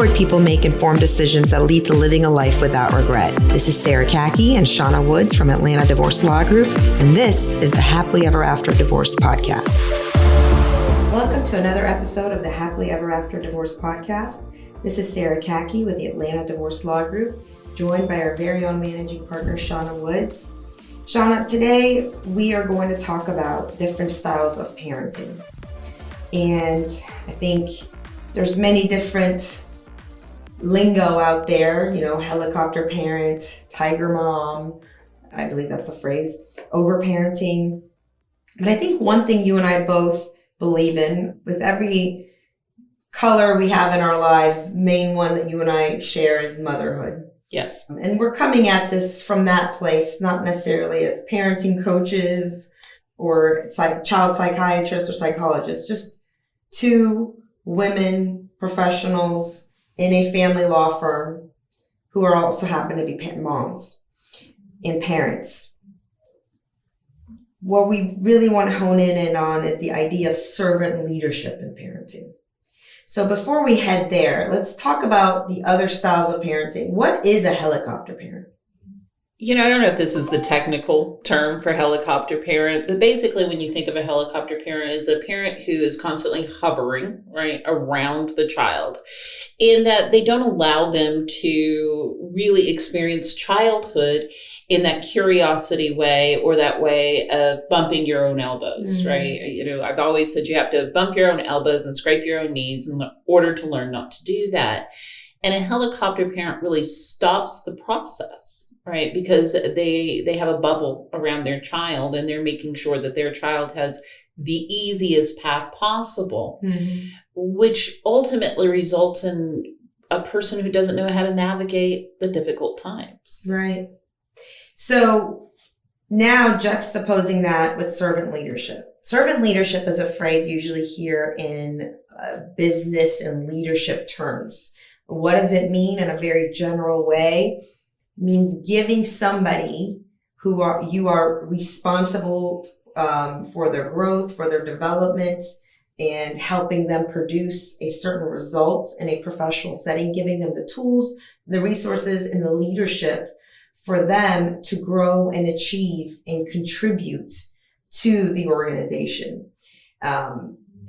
empowered people make informed decisions that lead to living a life without regret. This is Sarah Kaki and Shauna Woods from Atlanta Divorce Law Group, and this is the Happily Ever After Divorce Podcast. Welcome to another episode of the Happily Ever After Divorce Podcast. This is Sarah Kaki with the Atlanta Divorce Law Group, joined by our very own managing partner, Shauna Woods. Shauna, today we are going to talk about different styles of parenting. And I think there's many different lingo out there, helicopter parent, tiger mom, I believe that's a phrase, overparenting. But I think one thing you and I both believe in, with every color we have in our lives, main one that you and I share is motherhood. Yes. And we're coming at this from that place, not necessarily as parenting coaches or child psychiatrists or psychologists, just two women professionals in a family law firm who are also happen to be moms and parents. What we really want to hone in on is the idea of servant leadership in parenting. So before we head there, let's talk about the other styles of parenting. What is a helicopter parent? I don't know if this is the technical term for helicopter parent, but basically when you think of a helicopter parent, is a parent who is constantly hovering, right, around the child, in that they don't allow them to really experience childhood in that curiosity way or that way of bumping your own elbows, right? I've always said you have to bump your own elbows and scrape your own knees in order to learn not to do that. And a helicopter parent really stops the process, right? Because they have a bubble around their child and they're making sure that their child has the easiest path possible, which ultimately results in a person who doesn't know how to navigate the difficult times. Right. So now juxtaposing that with servant leadership. Servant leadership is a phrase you usually hear in business and leadership terms. What does it mean in a very general way? It means giving somebody you are responsible for their growth, for their development, and helping them produce a certain result in a professional setting, giving them the tools, the resources, and the leadership for them to grow and achieve and contribute to the organization.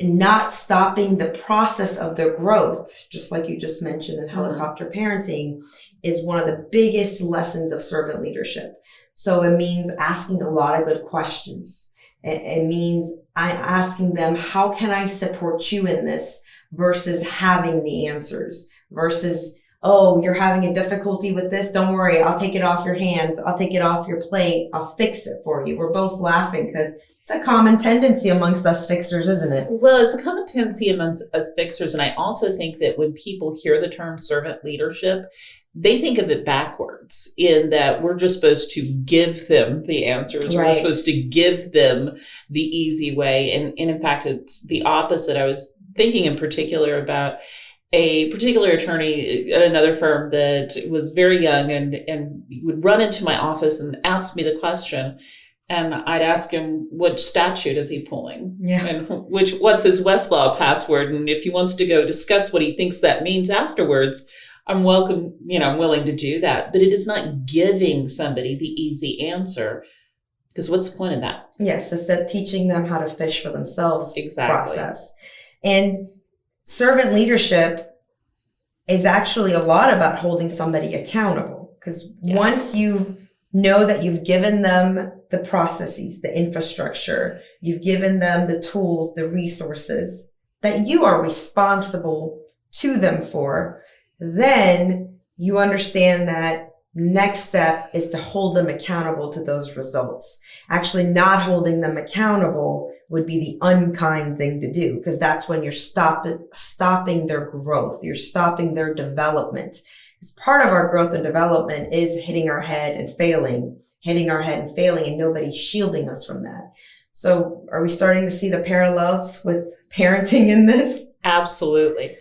Not stopping the process of their growth, just like you just mentioned in helicopter parenting, is one of the biggest lessons of servant leadership. So it means asking a lot of good questions. It means asking them, how can I support you in this, versus having the answers, versus, oh, you're having a difficulty with this? Don't worry. I'll take it off your hands. I'll take it off your plate. I'll fix it for you. We're both laughing because it's a common tendency amongst us fixers, isn't it? Well, it's a common tendency amongst us fixers. And I also think that when people hear the term servant leadership, they think of it backwards, in that we're just supposed to give them the answers. Right. We're supposed to give them the easy way. And in fact, it's the opposite. I was thinking in particular about a particular attorney at another firm that was very young and would run into my office and ask me the question. And I'd ask him, which statute is he pulling? Yeah. And what's his Westlaw password? And if he wants to go discuss what he thinks that means afterwards, I'm welcome, I'm willing to do that. But it is not giving somebody the easy answer, because what's the point of that? Yes, it's that teaching them how to fish for themselves process. And servant leadership is actually a lot about holding somebody accountable, because once you know that you've given them the processes, the infrastructure, you've given them the tools, the resources that you are responsible to them for, then you understand that next step is to hold them accountable to those results. Actually, not holding them accountable would be the unkind thing to do, because that's when you're stopping their growth. You're stopping their development. Because part of our growth and development is hitting our head and failing, and nobody's shielding us from that. So are we starting to see the parallels with parenting in this? Absolutely.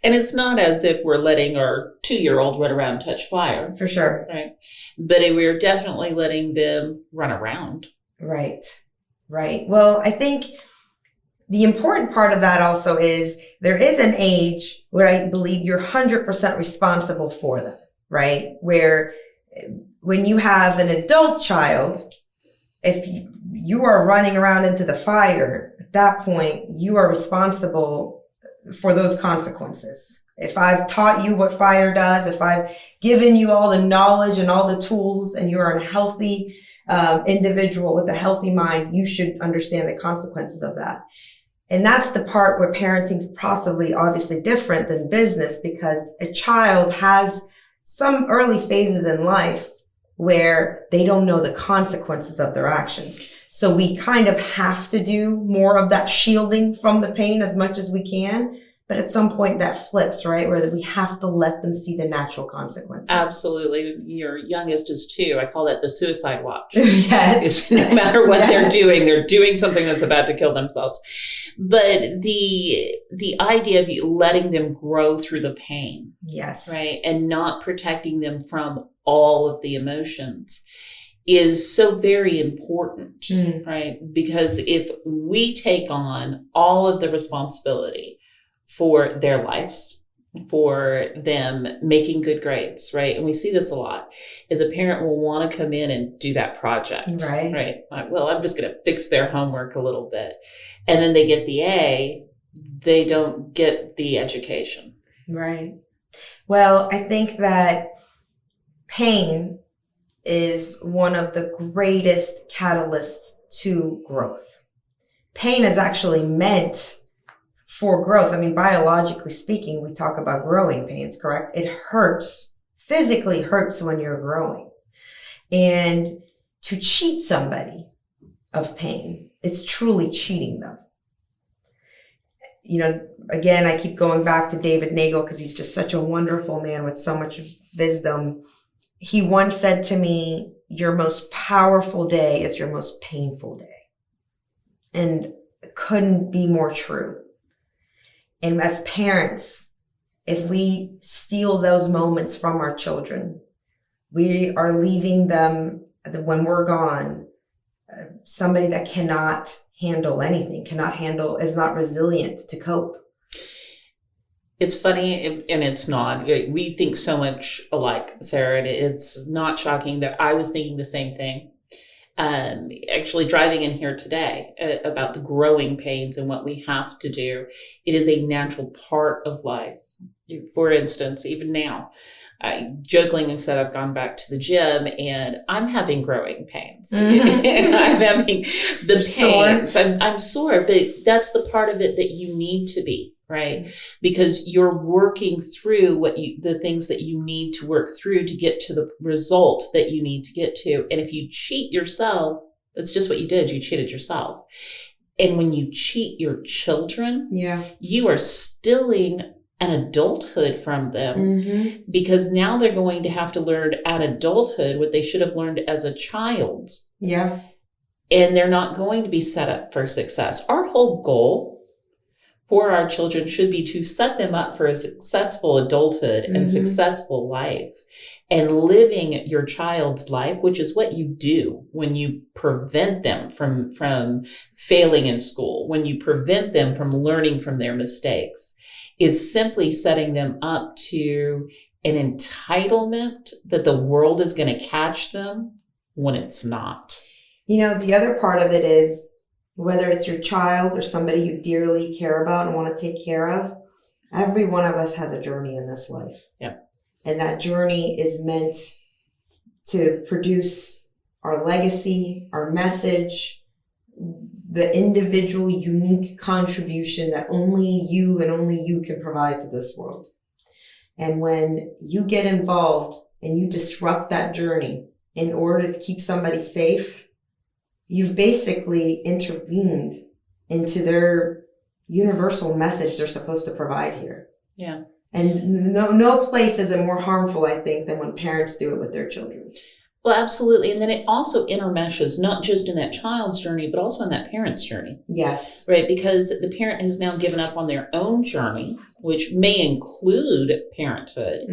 And it's not as if we're letting our 2-year-old run around and touch fire. For sure. Right. But we're definitely letting them run around. Right. Well, I think the important part of that also is there is an age where I believe you're 100% responsible for them, right? Where when you have an adult child, if you are running around into the fire, at that point, you are responsible for those consequences. If I've taught you what fire does, if I've given you all the knowledge and all the tools, and you are a healthy individual with a healthy mind, you should understand the consequences of that. And that's the part where parenting is possibly obviously different than business, because a child has some early phases in life where they don't know the consequences of their actions. So we kind of have to do more of that shielding from the pain as much as we can. But at some point that flips, right? Where we have to let them see the natural consequences. Absolutely. Your youngest is 2. I call that the suicide watch. Yes. No matter what they're doing something that's about to kill themselves. But the idea of you letting them grow through the pain. Yes. Right. And not protecting them from all of the emotions is so very important, right? Because if we take on all of the responsibility for their lives, for them making good grades, right? And we see this a lot, is a parent will want to come in and do that project, right? Like, well, I'm just going to fix their homework a little bit. And then they get the A, they don't get the education. Right. Well, I think that pain is one of the greatest catalysts to growth. Pain is actually meant for growth. I mean, biologically speaking, we talk about growing pains, correct? It hurts, physically hurts when you're growing. And to cheat somebody of pain, it's truly cheating them. You know, again, I keep going back to David Nagel because he's just such a wonderful man with so much wisdom. He once said to me, your most powerful day is your most painful day. And it couldn't be more true. And as parents, if we steal those moments from our children, we are leaving them, when we're gone, somebody that cannot handle anything, is not resilient to cope. It's funny, and it's not. We think so much alike, Sarah, and it's not shocking that I was thinking the same thing. Actually driving in here today about the growing pains and what we have to do. It is a natural part of life. For instance, even now, I jokingly said I've gone back to the gym and I'm having growing pains. And I'm having the pains. I'm sore, but that's the part of it that you need to be. Right? Because you're working through the things that you need to work through to get to the result that you need to get to. And if you cheat yourself, that's just what you did. You cheated yourself. And when you cheat your children, you are stealing an adulthood from them, because now they're going to have to learn at adulthood what they should have learned as a child. Yes. And they're not going to be set up for success. Our whole goal for our children should be to set them up for a successful adulthood and successful life, and living your child's life, which is what you do when you prevent them from failing in school, when you prevent them from learning from their mistakes, is simply setting them up to an entitlement that the world is going to catch them when it's not. You know, the other part of it is, whether it's your child or somebody you dearly care about and want to take care of, every one of us has a journey in this life. Yeah. And that journey is meant to produce our legacy, our message, the individual unique contribution that only you and only you can provide to this world. And when you get involved and you disrupt that journey in order to keep somebody safe, you've basically intervened into their universal message they're supposed to provide here. Yeah. And no place is it more harmful, I think, than when parents do it with their children. Well, absolutely. And then it also intermeshes, not just in that child's journey, but also in that parent's journey. Yes. Right? Because the parent has now given up on their own journey, which may include parenthood,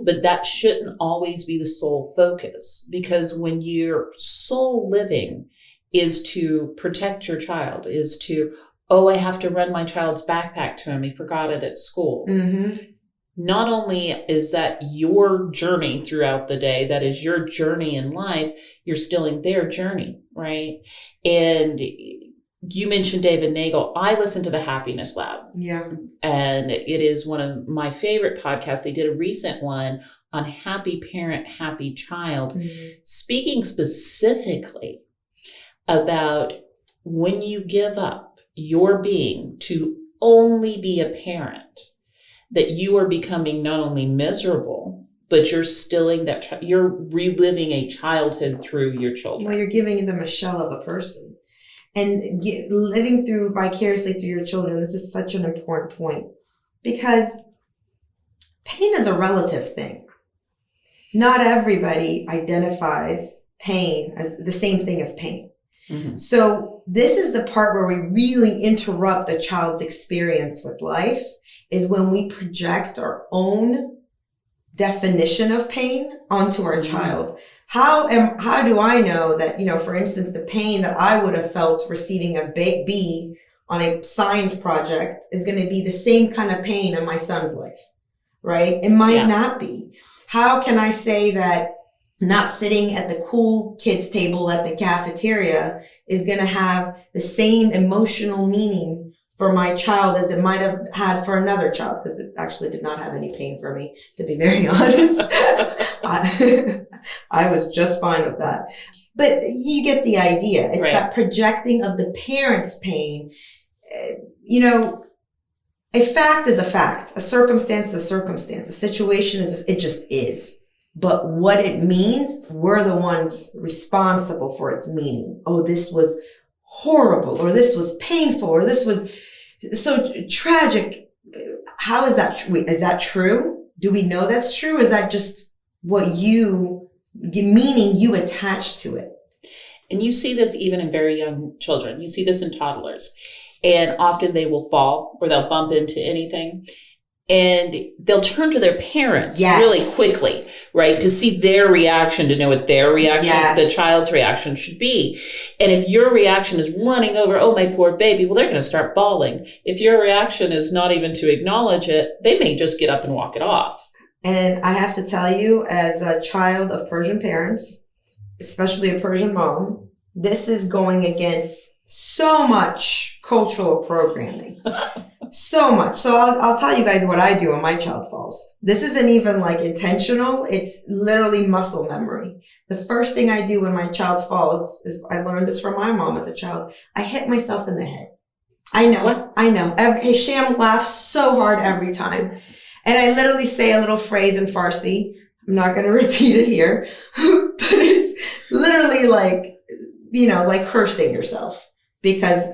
but that shouldn't always be the sole focus. Because when your sole living is to protect your child, is to oh, I have to run my child's backpack to him. He forgot it at school. Mm-hmm. Not only is that your journey throughout the day, that is your journey in life, you're stealing their journey, right? And you mentioned David Nagel. I listen to the Happiness Lab. Yeah. And it is one of my favorite podcasts. They did a recent one on happy parent, happy child, speaking specifically about when you give up your being to only be a parent, that you are becoming not only miserable, but you're stealing that, you're reliving a childhood through your children. Well, you're giving them a shell of a person. And living through vicariously through your children, this is such an important point, because pain is a relative thing. Not everybody identifies pain as the same thing as pain. Mm-hmm. So this is the part where we really interrupt the child's experience with life, is when we project our own definition of pain onto our child. How do I know that, for instance, the pain that I would have felt receiving a B on a science project is going to be the same kind of pain in my son's life, right? It might not be. How can I say that not sitting at the cool kids table at the cafeteria is going to have the same emotional meaning for my child as it might have had for another child? Because it actually did not have any pain for me, to be very honest. I was just fine with that. But you get the idea. It's that projecting of the parent's pain. A fact is a fact. A circumstance is a circumstance. A situation it just is. But what it means, we're the ones responsible for its meaning. Oh, this was horrible, or this was painful, or this was so tragic. How is that? Is that true? Do we know that's true? Is that just what meaning you attach to it? And you see this even in very young children. You see this in toddlers. And often they will fall or they'll bump into anything. And they'll turn to their parents really quickly, right? To see their reaction, to know what their reaction, the child's reaction should be. And if your reaction is running over, oh, my poor baby, well, they're going to start bawling. If your reaction is not even to acknowledge it, they may just get up and walk it off. And I have to tell you, as a child of Persian parents, especially a Persian mom, this is going against so much cultural programming. So much. So I'll tell you guys what I do when my child falls. This isn't even intentional. It's literally muscle memory. The first thing I do when my child falls is, I learned this from my mom as a child, I hit myself in the head. I know. What? I know. Sham laughs so hard every time. And I literally say a little phrase in Farsi. I'm not going to repeat it here, but it's literally like cursing yourself, because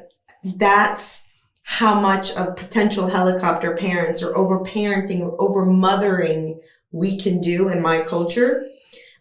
that's how much of potential helicopter parents or over-parenting or over-mothering we can do in my culture.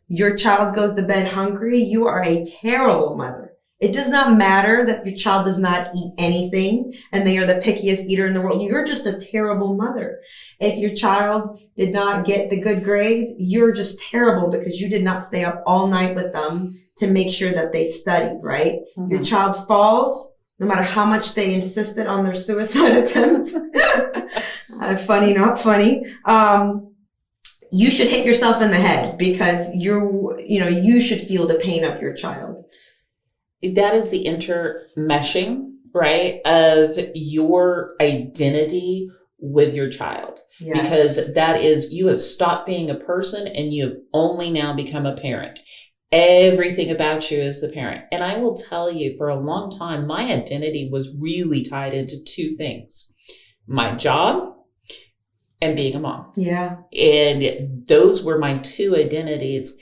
Your child goes to bed hungry, you are a terrible mother. It does not matter that your child does not eat anything and they are the pickiest eater in the world. You're just a terrible mother. If your child did not get the good grades, you're just terrible because you did not stay up all night with them to make sure that they studied, right? Mm-hmm. Your child falls, no matter how much they insisted on their suicide attempt. Funny, not funny. You should hit yourself in the head because you should feel the pain of your child. That is the intermeshing, right, of your identity with your child. Yes. Because that is, you have stopped being a person and you have only now become a parent. Everything about you is the parent. And I will tell you, for a long time, my identity was really tied into two things: my job and being a mom. Yeah. And those were my two identities.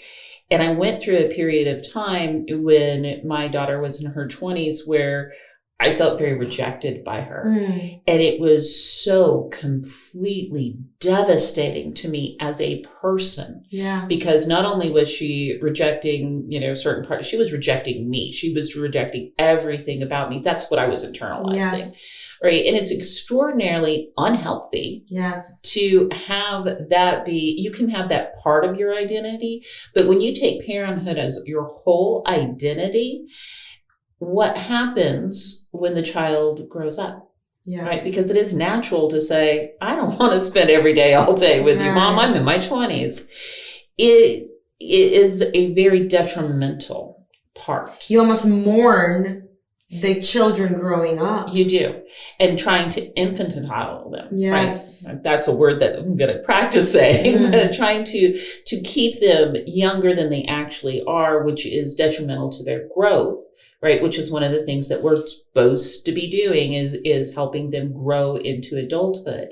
And I went through a period of time when my daughter was in her 20s where I felt very rejected by her. Mm. And it was so completely devastating to me as a person. Yeah. Because not only was she rejecting, certain parts, she was rejecting me. She was rejecting everything about me. That's what I was internalizing. Yes. Right. And it's extraordinarily unhealthy. Yes. To have that be, you can have that part of your identity, but when you take parenthood as your whole identity, what happens when the child grows up, Yes. right? Because it is natural to say, I don't want to spend every day all day with you, Mom. I'm in my 20s. It is a very detrimental part. You almost mourn the children growing up. You do. And trying to infantile them. Yes. Right? That's a word that I'm going to practice saying. Trying to keep them younger than they actually are, which is detrimental to their growth, right? Which is one of the things that we're supposed to be doing is helping them grow into adulthood.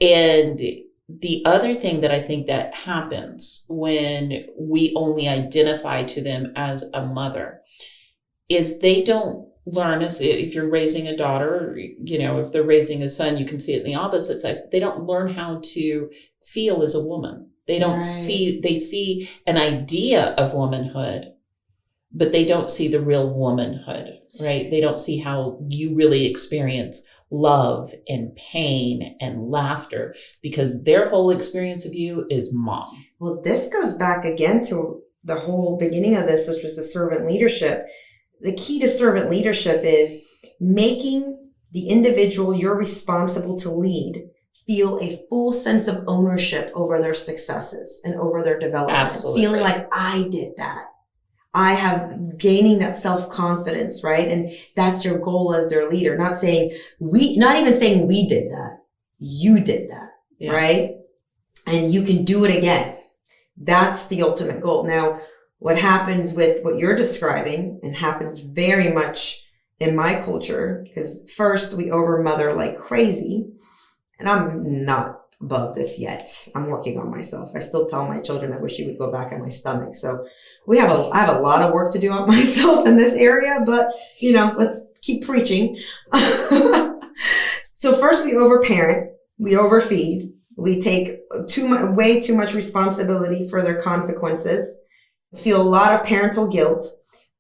And the other thing that I think that happens when we only identify to them as a mother is they don't learn, as if you're raising a daughter, if they're raising a son, you can see it in the opposite side. They don't learn how to feel as a woman. They don't they see an idea of womanhood, but they don't see the real womanhood, right? They don't see how you really experience love and pain and laughter, because their whole experience of you is mom. Well, this goes back again to the whole beginning of this, which was the servant leadership. The key to servant leadership is making the individual you're responsible to lead feel a full sense of ownership over their successes and over their development. Absolutely. Feeling like I did that. I have gaining that self-confidence, right? And that's your goal as their leader. Not even saying we did that. You did that, right? And you can do it again. That's the ultimate goal. Now, what happens with what you're describing, and happens very much in my culture, because first we overmother like crazy, and I'm not above this yet. I'm working on myself. I still tell my children I wish you would go back in my stomach. So I have a lot of work to do on myself in this area, but let's keep preaching. So first we overparent, we overfeed, we take way too much responsibility for their consequences, feel a lot of parental guilt.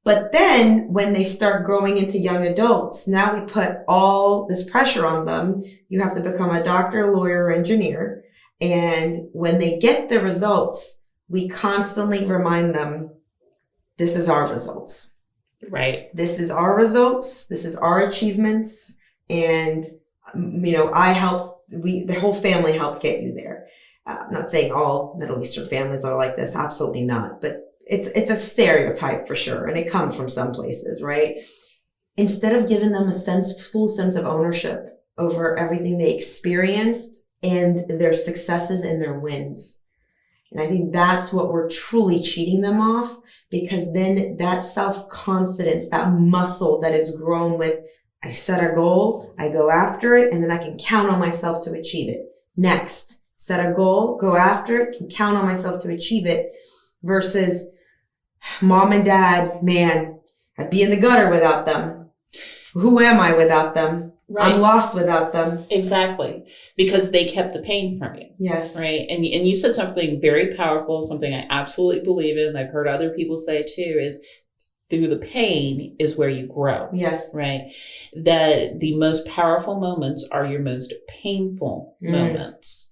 But then when they start growing into young adults, now we put all this pressure on them. You have to become a doctor, lawyer, engineer. And when they get the results, we constantly remind them, this is our results. Right. This is our results. This is our achievements. And, the whole family helped get you there. I'm not saying all Middle Eastern families are like this. Absolutely not. But it's a stereotype for sure. And it comes from some places, right? Instead of giving them full sense of ownership over everything they experienced and their successes and their wins. And I think that's what we're truly cheating them off, because then that self-confidence, that muscle that is grown with, I set a goal, I go after it, and then I can count on myself to achieve it. Next, set a goal, go after it, can count on myself to achieve it, versus mom and dad, man, I'd be in the gutter without them. Who am I without them? Right. I'm lost without them. Exactly. Because they kept the pain from you. Yes. Right. And you said something very powerful, something I absolutely believe in. I've heard other people say too, is through the pain is where you grow. Yes. Right. That the most powerful moments are your most painful moments.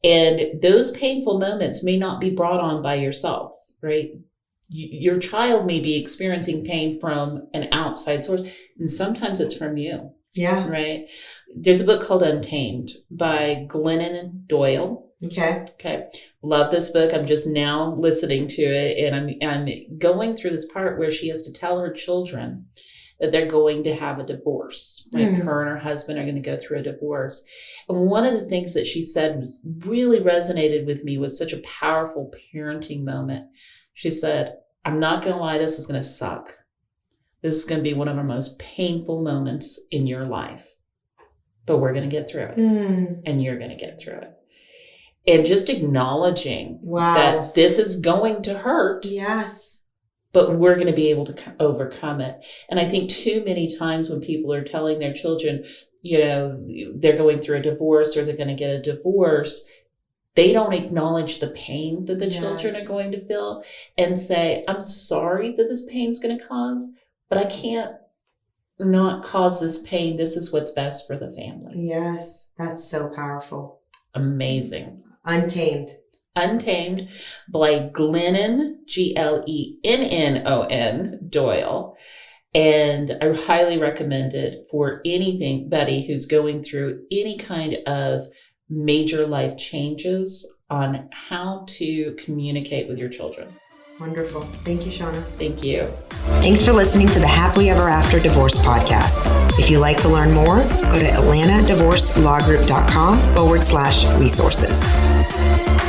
And those painful moments may not be brought on by yourself, right? Your child may be experiencing pain from an outside source, and sometimes it's from you. Yeah. Right. There's a book called Untamed by Glennon Doyle. Okay. Love this book. I'm just now listening to it, and I'm going through this part where she has to tell her children that they're going to have a divorce. Right? Her and her husband are going to go through a divorce. And one of the things that she said really resonated with me, was such a powerful parenting moment. She said, I'm not going to lie, this is going to suck. This is going to be one of our most painful moments in your life, but we're going to get through it, and you're going to get through it. And just acknowledging that this is going to hurt. Yes. But we're going to be able to overcome it. And I think too many times when people are telling their children, they're going through a divorce or they're going to get a divorce, they don't acknowledge the pain that the children are going to feel and say, I'm sorry that this pain's going to cause, but I can't not cause this pain. This is what's best for the family. Yes. That's so powerful. Amazing. Untamed by Glennon, Glennon Doyle. And I highly recommend it for anybody who's going through any kind of major life changes on how to communicate with your children. Wonderful. Thank you, Shauna. Thank you. Thanks for listening to the Happily Ever After Divorce podcast. If you'd like to learn more, go to atlantadivorcelawgroup.com/resources.